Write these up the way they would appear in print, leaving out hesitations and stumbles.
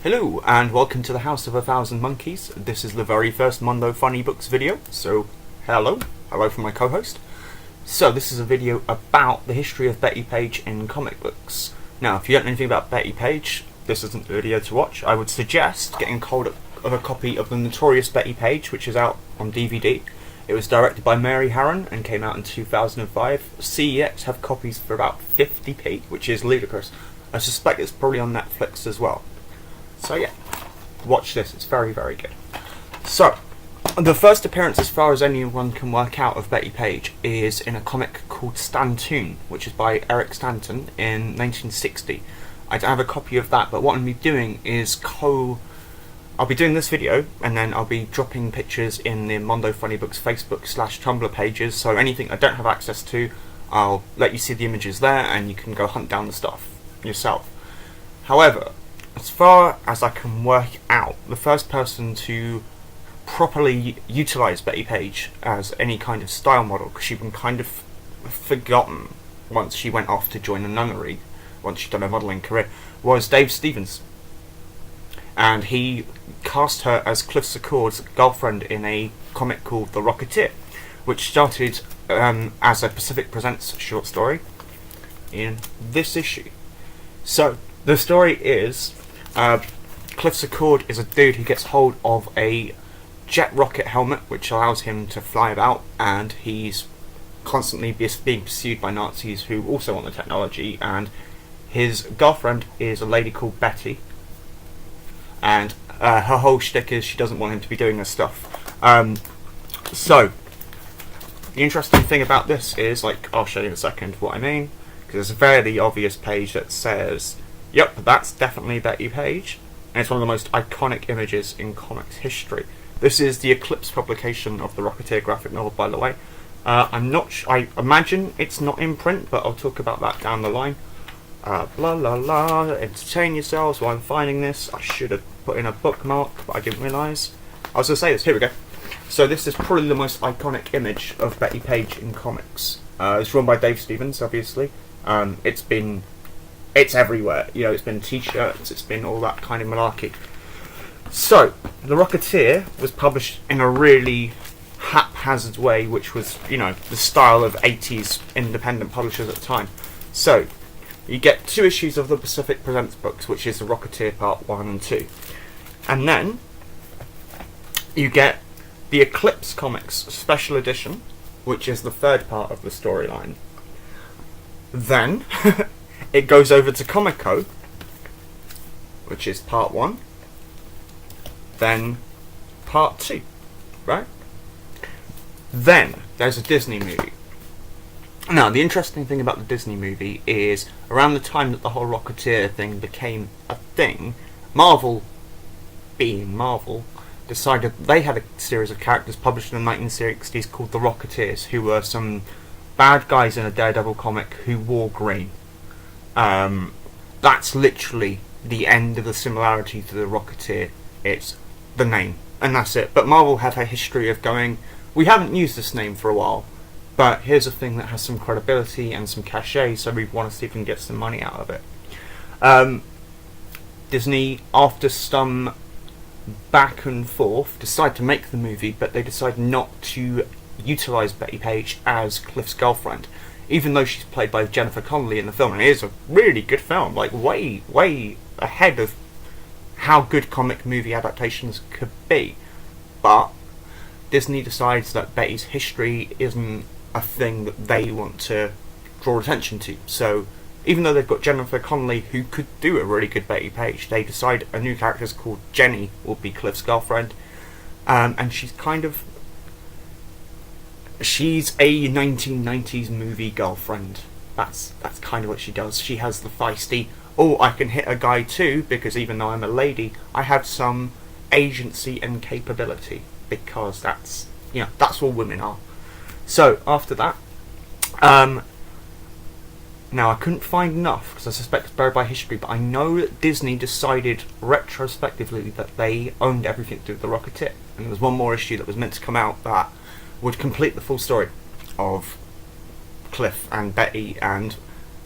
Hello and welcome to the House of a Thousand Monkeys. This is the very first Mondo Funnybooks video, so hello from my co-host. So this is a video about the history of Bettie Page in comic books. Now if you don't know anything about Bettie Page, this isn't the video to watch. I would suggest getting hold of a copy of the notorious Bettie Page, which is out on DVD. It was directed by Mary Harron and came out in 2005. CEX have copies for about 50p, which is ludicrous. I suspect it's probably on Netflix as well. So yeah, watch this, it's very, very good. So, the first appearance, as far as anyone can work out, of Bettie Page is in a comic called Stantoon, which is by Eric Stanton in 1960. I don't have a copy of that, but what I'm doing is I'll be doing this video, and then I'll be dropping pictures in the Mondo Funnybooks Facebook/Tumblr pages, so anything I don't have access to, I'll let you see the images there, and you can go hunt down the stuff yourself. However, as far as I can work out, the first person to properly utilise Bettie Page as any kind of style model, because she'd been kind of forgotten once she went off to join a nunnery, once she'd done a modelling career, was Dave Stevens. And he cast her as Cliff Secord's girlfriend in a comic called The Rocketeer, which started as a Pacific Presents short story in this issue. So, the story is Cliff Secord is a dude who gets hold of a jet rocket helmet which allows him to fly about, and he's constantly being pursued by Nazis who also want the technology, and his girlfriend is a lady called Betty, and her whole shtick is she doesn't want him to be doing this stuff. So, the interesting thing about this is, I'll show you in a second what I mean, because there's a very obvious page that says, yep, that's definitely Bettie Page, and it's one of the most iconic images in comics history. This is the Eclipse publication of the Rocketeer graphic novel, by the way. I imagine it's not in print, but I'll talk about that down the line. Blah la la, entertain yourselves while I'm finding this. I should have put in a bookmark, but I didn't realise. I was going to say this, here we go. So this is probably the most iconic image of Bettie Page in comics. It's drawn by Dave Stevens, obviously. It's everywhere, you know, it's been t-shirts, it's been all that kind of malarkey. So, The Rocketeer was published in a really haphazard way, which was, you know, the style of 80s independent publishers at the time. So, you get 2 issues of the Pacific Presents books, which is The Rocketeer Part 1 and 2. And then, you get the Eclipse Comics Special Edition, which is the 3rd part of the storyline. Then, it goes over to Comico, which is part 1, then part 2, right? Then, there's a Disney movie. Now, the interesting thing about the Disney movie is, around the time that the whole Rocketeer thing became a thing, Marvel, being Marvel, decided they had a series of characters published in the 1960s called the Rocketeers, who were some bad guys in a Daredevil comic who wore green. That's literally the end of the similarity to the Rocketeer. It's the name, and that's it. But Marvel have a history of going, we haven't used this name for a while, but here's a thing that has some credibility and some cachet, so we want to see if we can get some money out of it. Disney, after some back and forth, decide to make the movie, but they decide not to utilise Bettie Page as Cliff's girlfriend, even though she's played by Jennifer Connelly in the film, and it is a really good film, like way ahead of how good comic movie adaptations could be. But Disney decides that Betty's history isn't a thing that they want to draw attention to, so even though they've got Jennifer Connelly who could do a really good Bettie Page, they decide a new character called Jenny will be Cliff's girlfriend, and she's a 1990s movie girlfriend. That's kind of what she does. She has the feisty, oh, I can hit a guy too, because even though I'm a lady, I have some agency and capability, because that's what women are. So, after that, now I couldn't find enough, because I suspect it's buried by history, but I know that Disney decided retrospectively that they owned everything to do with the Rocketeer, and there was one more issue that was meant to come out that would complete the full story of Cliff and Betty and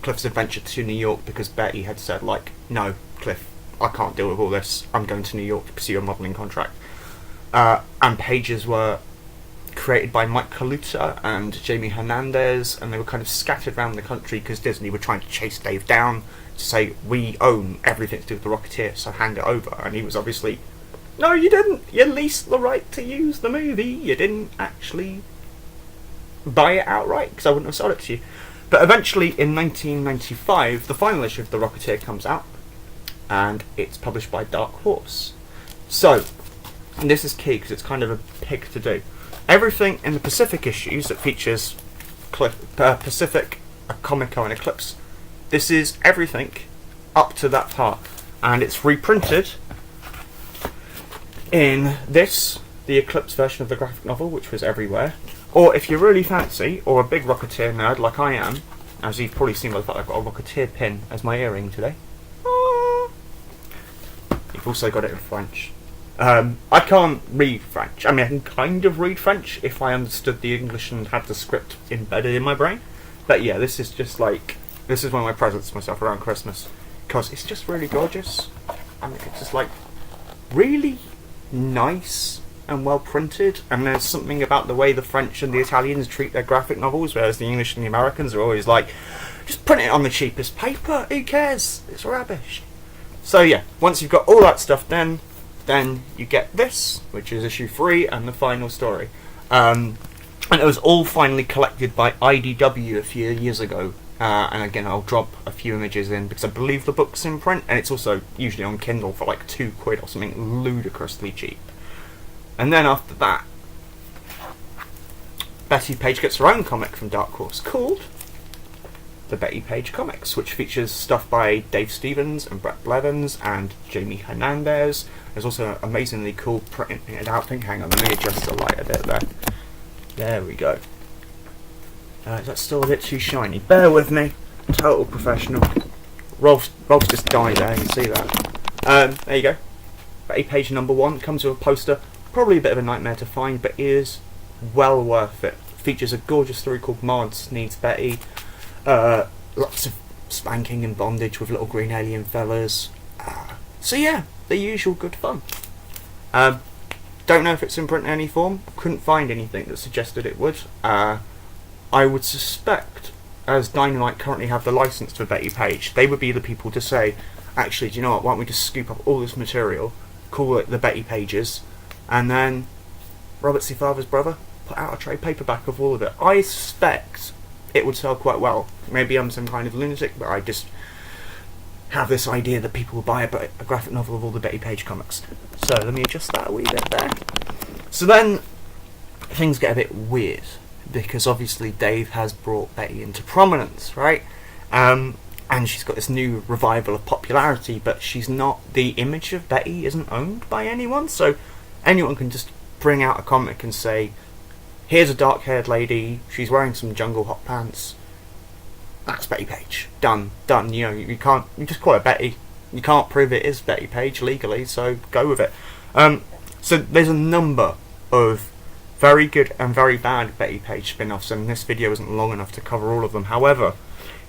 Cliff's adventure to New York, because Betty had said, no, Cliff, I can't deal with all this. I'm going to New York to pursue a modelling contract. And pages were created by Mike Kaluta and Jamie Hernandez, and they were kind of scattered around the country because Disney were trying to chase Dave down to say, we own everything to do with the Rocketeer, so hand it over. And he was obviously, no, you didn't. You leased the right to use the movie. You didn't actually buy it outright, because I wouldn't have sold it to you. But eventually, in 1995, the final issue of the Rocketeer comes out, and it's published by Dark Horse. So, and this is key because it's kind of a pick to do. Everything in the Pacific issues that features Pacific, a Comico, and Eclipse, this is everything up to that part. And it's reprinted in this, the Eclipse version of the graphic novel, which was everywhere. Or if you're really fancy, or a big Rocketeer nerd like I am, as you've probably seen by the fact I've got a Rocketeer pin as my earring today. You've also got it in French. I can't read French. I mean, I can kind of read French if I understood the English and had the script embedded in my brain. But yeah, this is just like, this is one of my presents to myself around Christmas. Because it's just really gorgeous. I mean, it's just like, really nice and well printed. And there's something about the way the French and the Italians treat their graphic novels, whereas the English and the Americans are always like, just print it on the cheapest paper, who cares? It's rubbish. So yeah, once you've got all that stuff then you get this, which is issue 3 and the final story. And it was all finally collected by IDW a few years ago. And again, I'll drop a few images in because I believe the book's in print, and it's also usually on Kindle for like £2 or something ludicrously cheap. And then after that, Bettie Page gets her own comic from Dark Horse called The Bettie Page Comics, which features stuff by Dave Stevens and Brett Blevins and Jamie Hernandez. There's also an amazingly cool printed out thing. Hang on, let me adjust the light a bit there. There we go. Is that still a bit too shiny? Bear with me. Total professional. Rolf's just died there, you see that. There you go. Bettie Page #1 comes with a poster. Probably a bit of a nightmare to find, but is well worth it. Features a gorgeous story called Mads Needs Betty. Lots of spanking and bondage with little green alien fellas. So yeah, the usual good fun. Don't know if it's in print in any form. Couldn't find anything that suggested it would. I would suspect, as Dynamite currently have the license for Bettie Page, they would be the people to say, actually, do you know what, why don't we just scoop up all this material, call it the Bettie Pages, and then Robert C. Father's brother put out a trade paperback of all of it. I suspect it would sell quite well. Maybe I'm some kind of lunatic, but I just have this idea that people will buy a graphic novel of all the Bettie Page comics. So let me adjust that a wee bit there. So then things get a bit weird, because obviously Dave has brought Betty into prominence, right? And she's got this new revival of popularity, but she's not, the image of Betty isn't owned by anyone, so anyone can just bring out a comic and say, here's a dark-haired lady, she's wearing some jungle hot pants, that's Bettie Page. Done. You know, you just call her Betty. You can't prove it is Bettie Page legally, so go with it. So there's a number of very good and very bad Bettie Page spin-offs, and this video isn't long enough to cover all of them. However,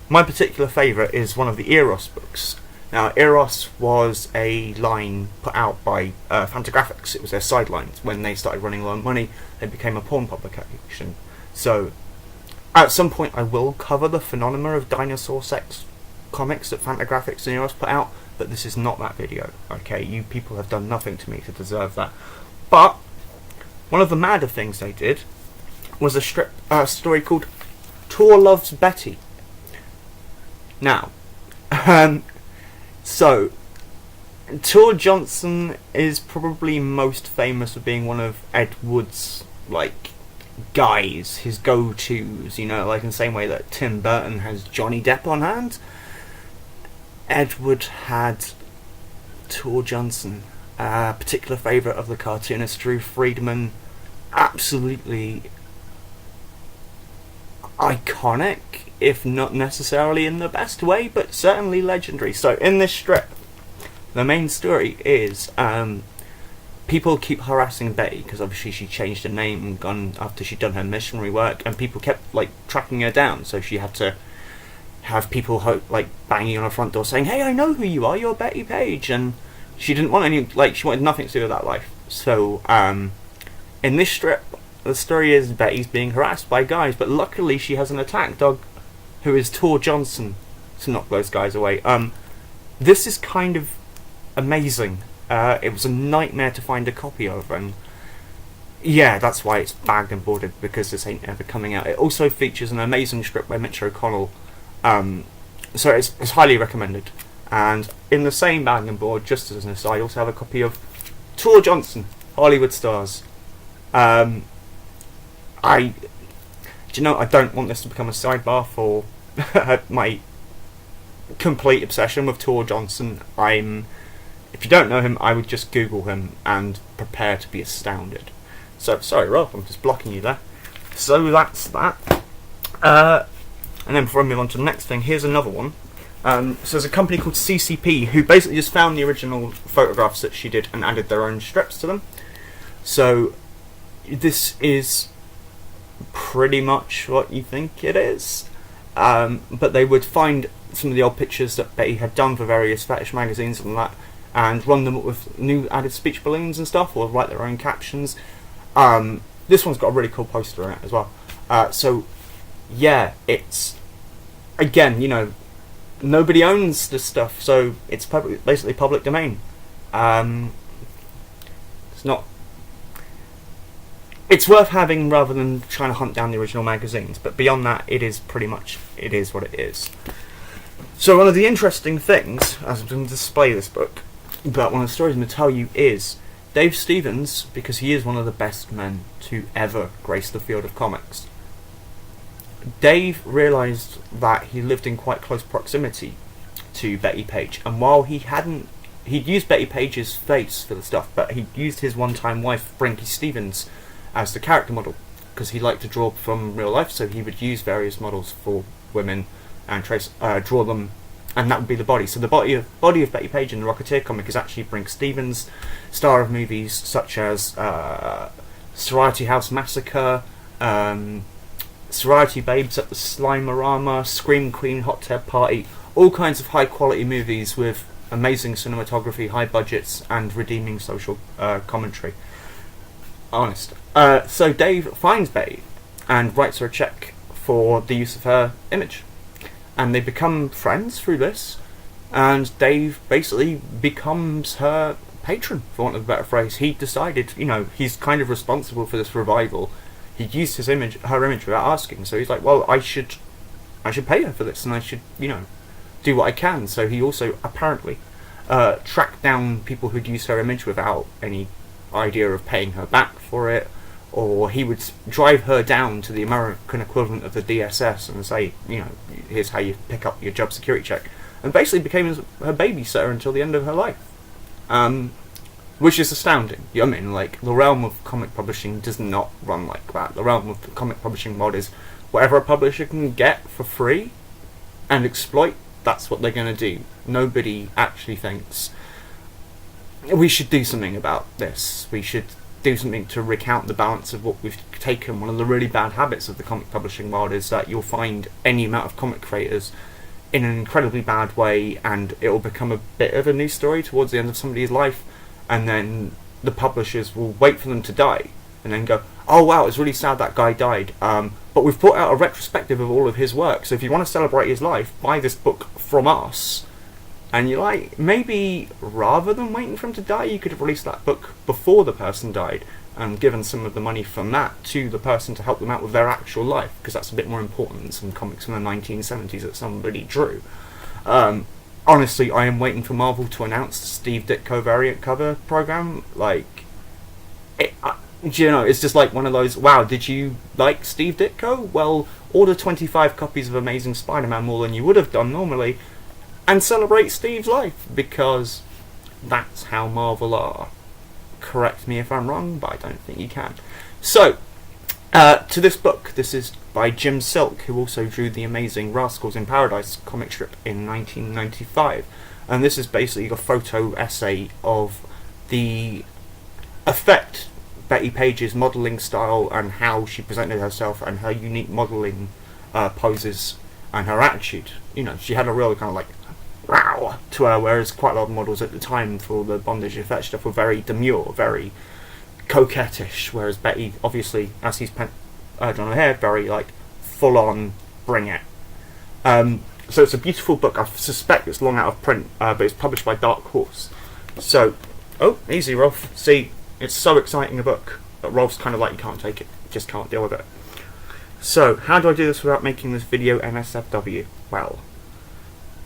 my particular favourite is one of the Eros books. Now, Eros was a line put out by Fantagraphics. It was their sideline. When they started running low on money, they became a porn publication. So, at some point I will cover the phenomena of dinosaur sex comics that Fantagraphics and Eros put out, but this is not that video. Okay, you people have done nothing to me to deserve that. But one of the madder things they did was a story called Tor Loves Betty. Now, so Tor Johnson is probably most famous for being one of Ed Wood's guys, his go-tos, you know, like in the same way that Tim Burton has Johnny Depp on hand. Ed Wood had Tor Johnson, a particular favourite of the cartoonist Drew Friedman, absolutely iconic, if not necessarily in the best way, but certainly legendary. So in this strip, the main story is people keep harassing Betty because obviously she changed her name and gone after she'd done her missionary work, and people kept tracking her down, so she had to have people like banging on her front door saying, "Hey, I know who you are. You're Bettie Page," and she didn't want any, like, she wanted nothing to do with that life. So in this strip, the story is Betty's being harassed by guys, but luckily she has an attack dog who is Tor Johnson to knock those guys away. This is kind of amazing. It was a nightmare to find a copy of, and yeah, that's why it's bagged and boarded, because this ain't ever coming out. It also features an amazing strip by Mitch O'Connell, so it's highly recommended. And in the same bag and board, just as an aside, I also have a copy of Tor Johnson, Hollywood Stars. I don't want this to become a sidebar for my complete obsession with Tor Johnson. If you don't know him, I would just Google him and prepare to be astounded. So, sorry, Rob, I'm just blocking you there. So that's that. And then before I move on to the next thing, here's another one. So there's a company called CCP who basically just found the original photographs that she did and added their own strips to them. So this is pretty much what you think it is. But they would find some of the old pictures that Betty had done for various fetish magazines and that, and run them up with new added speech balloons and stuff, or write their own captions. This one's got a really cool poster in it as well. So yeah, it's, again, nobody owns this stuff, so it's basically public domain. It's worth having rather than trying to hunt down the original magazines, but beyond that, it is what it is. So one of the interesting things, as I'm going to display this book, but one of the stories I'm going to tell you is Dave Stevens, because he is one of the best men to ever grace the field of comics. Dave realised that he lived in quite close proximity to Bettie Page, and while he'd used Bettie Page's face for the stuff, but he'd used his one-time wife, Frankie Stevens, as the character model, because he liked to draw from real life, so he would use various models for women and draw them, and that would be the body. So the body of Bettie Page in the Rocketeer comic is actually Frank Stevens, star of movies such as Sorority House Massacre, Sorority Babes at the Slimerama, Scream Queen Hot Tub Party, all kinds of high quality movies with amazing cinematography, high budgets, and redeeming social commentary. Honest. So Dave finds Betty and writes her a check for the use of her image, and they become friends through this, and Dave basically becomes her patron, for want of a better phrase. He decided, he's kind of responsible for this revival. He used her image without asking, so he's like, well, I should pay her for this, and I should, do what I can. So he also apparently tracked down people who'd used her image without any idea of paying her back for it, or he would drive her down to the American equivalent of the DSS and say, here's how you pick up your job security check, and basically became her babysitter until the end of her life, which is astounding. The realm of comic publishing does not run like that. The realm of the comic publishing mod is whatever a publisher can get for free and exploit, that's what they're going to do. Nobody actually thinks, we should do something about this. We should do something to recount the balance of what we've taken. One of the really bad habits of the comic publishing world is that you'll find any amount of comic creators in an incredibly bad way, and it will become a bit of a news story towards the end of somebody's life, and then the publishers will wait for them to die and then go, oh wow, it's really sad that guy died, but we've put out a retrospective of all of his work, so if you want to celebrate his life, buy this book from us. And you're like, maybe rather than waiting for him to die, you could have released that book before the person died and given some of the money from that to the person to help them out with their actual life, because that's a bit more important than some comics from the 1970s that somebody drew. Honestly, I am waiting for Marvel to announce the Steve Ditko variant cover program. It's just like one of those, wow, did you like Steve Ditko? Well, order 25 copies of Amazing Spider-Man more than you would have done normally, and celebrate Steve's life, because that's how Marvel are. Correct me if I'm wrong, but I don't think you can. So, to this book, this is by Jim Silk, who also drew the amazing Rascals in Paradise comic strip in 1995. And this is basically a photo essay of the effect Bettie Page's modelling style and how she presented herself and her unique modelling poses and her attitude. You know, she had a real kind of like wow to her, whereas quite a lot of models at the time for the bondage and fetch stuff were very demure, very coquettish, whereas Betty, obviously, as he's urged on her hair, very like full on, bring it. So it's a beautiful book. I suspect it's long out of print, but it's published by Dark Horse. So, oh, easy, Rolf. See, it's so exciting a book, but Rolf's kind of like, you can't take it, just can't deal with it. So, how do I do this without making this video NSFW? Well,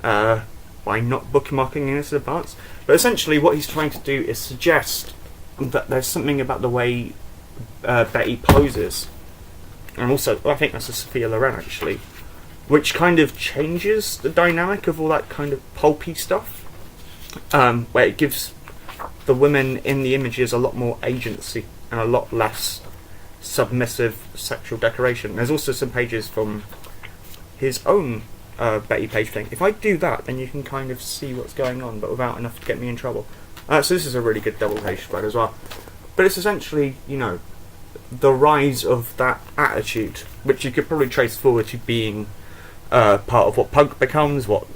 by not bookmarking in this advance. But essentially what he's trying to do is suggest that there's something about the way Betty poses, and also, I think that's a Sophia Loren actually, which kind of changes the dynamic of all that kind of pulpy stuff, where it gives the women in the images a lot more agency and a lot less submissive sexual decoration. There's also some pages from his own Bettie Page thing. If I do that, then you can kind of see what's going on, but without enough to get me in trouble. So this is a really good double page spread as well. But it's essentially, you know, the rise of that attitude, which you could probably trace forward to being part of what punk becomes, what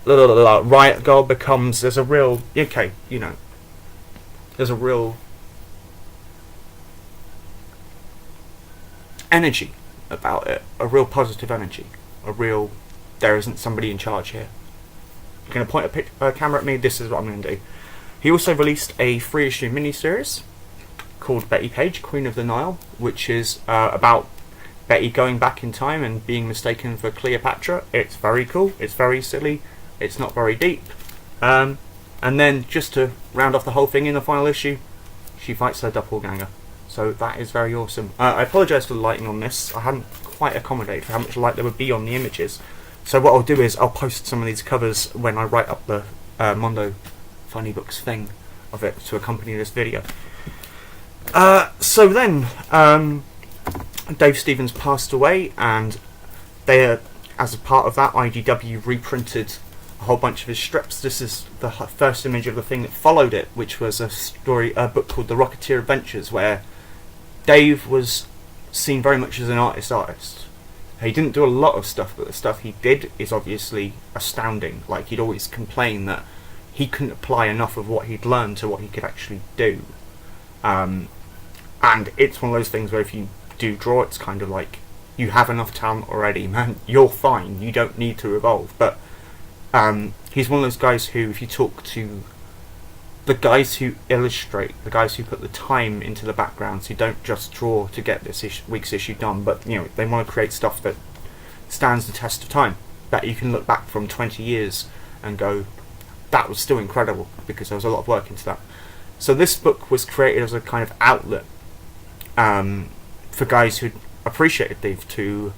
Riot Girl becomes. There's a real, okay, you know, there's a real energy about it, a real positive energy, a real, there isn't somebody in charge here. You're going to point a camera at me, this is what I'm going to do. He also released a 3-issue miniseries called Bettie Page, Queen of the Nile, which is about Betty going back in time and being mistaken for Cleopatra. It's very cool, it's very silly, it's not very deep. And then, just to round off the whole thing in the final issue, she fights her doppelganger. So that is very awesome. I apologise for the lighting on this. I hadn't quite accommodated for how much light there would be on the images. So what I'll do is I'll post some of these covers when I write up the Mondo Funnybooks thing of it to accompany this video. So then, Dave Stevens passed away, and they, as a part of that, IDW reprinted a whole bunch of his strips. This is the first image of the thing that followed it, which was a book called The Rocketeer Adventures, where Dave was seen very much as an artist. He didn't do a lot of stuff, but the stuff he did is obviously astounding. Like, he'd always complain that he couldn't apply enough of what he'd learned to what he could actually do. And it's one of those things where if you do draw, it's kind of like, you have enough talent already, man, you're fine, you don't need to evolve. But he's one of those guys who, if you talk to the guys who illustrate, the guys who put the time into the backgrounds, who don't just draw to get this week's issue done, but you know, they want to create stuff that stands the test of time, that you can look back from 20 years and go, that was still incredible, because there was a lot of work into that. So this book was created as a kind of outlet for guys who appreciated Dave to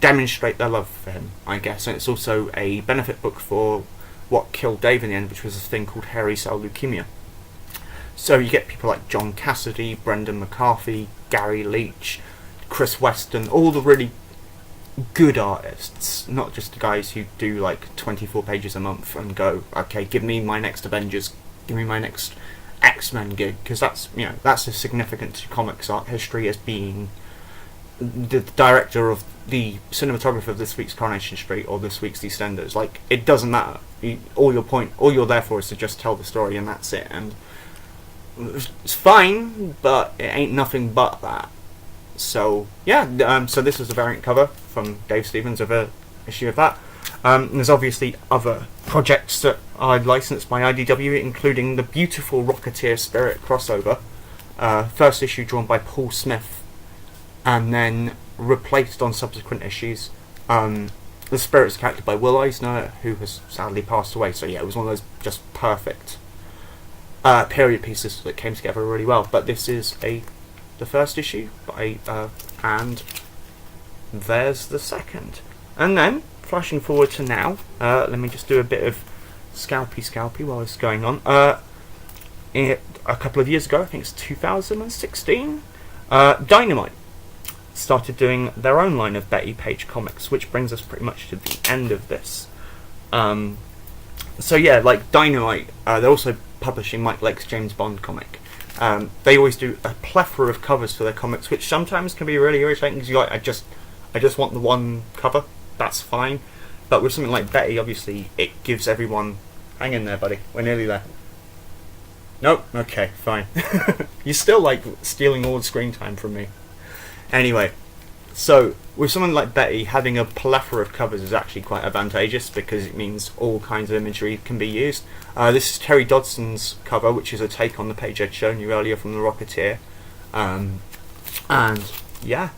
demonstrate their love for him, I guess. And it's also a benefit book for what killed Dave in the end, which was a thing called hairy cell leukemia. So you get people like John Cassidy, Brendan McCarthy, Gary Leach, Chris Weston, all the really good artists, not just the guys who do like 24 pages a month and go, okay, give me my next Avengers, give me my next X-Men gig, because that's, you know, that's as significant to comics art history as being the director of the cinematographer of this week's Coronation Street or this week's EastEnders. Like, it doesn't matter. All you're there for is to just tell the story, and that's it. And it's fine, but it ain't nothing but that. So yeah, so this was a variant cover from Dave Stevens of a issue of that. There's obviously other projects that are licensed by IDW, including the beautiful Rocketeer Spirit crossover, first issue drawn by Paul Smith, and then replaced on subsequent issues. The Spirit's character by Will Eisner, who has sadly passed away. So yeah, it was one of those just perfect period pieces that came together really well. But this is the first issue, and there's the second. And then, flashing forward to now, let me just do a bit of scalpy while this is going on. A couple of years ago, I think it's 2016, Dynamite started doing their own line of Bettie Page comics, which brings us pretty much to the end of this. So yeah, like Dynamite, they're also publishing Mike Lake's James Bond comic, They always do a plethora of covers for their comics, which sometimes can be really irritating because you're like, I just want the one cover. That's fine. But with something like Betty, obviously, it gives everyone... Hang in there, buddy. We're nearly there. Nope. Okay, fine. You're still, like, stealing all the screen time from me. Anyway, so with someone like Betty, having a plethora of covers is actually quite advantageous because it means all kinds of imagery can be used. This is Terry Dodson's cover, which is a take on the page I'd shown you earlier from The Rocketeer. And, yeah.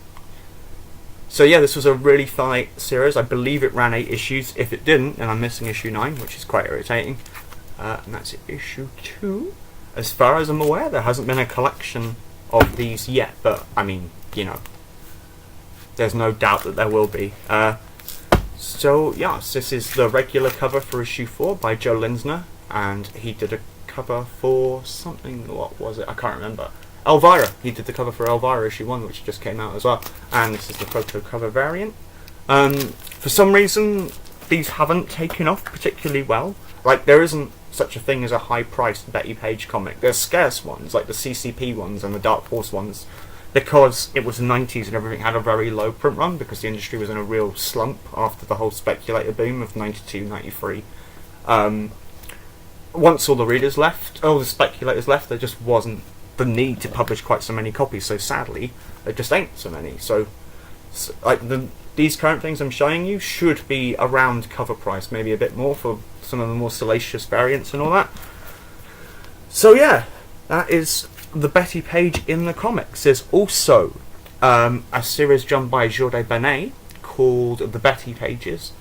So yeah, this was a really fun series. I believe it ran 8 issues. If it didn't, then I'm missing issue 9, which is quite irritating. And that's issue 2. As far as I'm aware, there hasn't been a collection of these yet, but, I mean, you know, there's no doubt that there will be. So, yes, this is the regular cover for issue 4 by Joe Linsner, and he did a cover for something, what was it? I can't remember. Elvira. He did the cover for Elvira issue 1, which just came out as well, and this is the photo cover variant. For some reason, these haven't taken off particularly well. Like, there isn't such a thing as a high-priced Bettie Page comic. There's scarce ones, like the CCP ones and the Dark Horse ones, because it was the 90s and everything had a very low print run, because the industry was in a real slump after the whole speculator boom of 92, 93. Once all the readers left, all the speculators left, there just wasn't the need to publish quite so many copies, so sadly, there just ain't so many. So like these current things I'm showing you should be around cover price, maybe a bit more for some of the more salacious variants and all that. So yeah, that is the Bettie Page in the comics. There's also a series done by Jordi Benet called The Bettie Pages.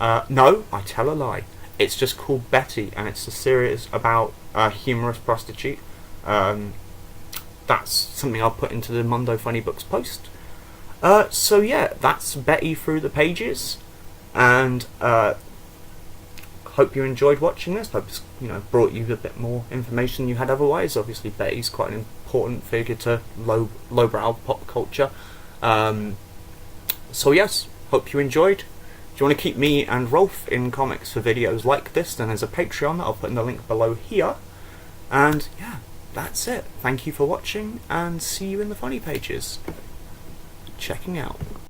No, I tell a lie. It's just called Betty, and it's a series about a humorous prostitute. That's something I'll put into the Mondo Funnybooks post. So yeah, that's Betty through the pages, and hope you enjoyed watching this. Hope it's, you know, brought you a bit more information than you had otherwise. Obviously, Betty's quite an important figure to lowbrow pop culture. So yes, hope you enjoyed. If you want to keep me and Rolf in comics for videos like this, then there's a Patreon that I'll put in the link below here. And yeah, that's it. Thank you for watching, and see you in the funny pages. Checking out.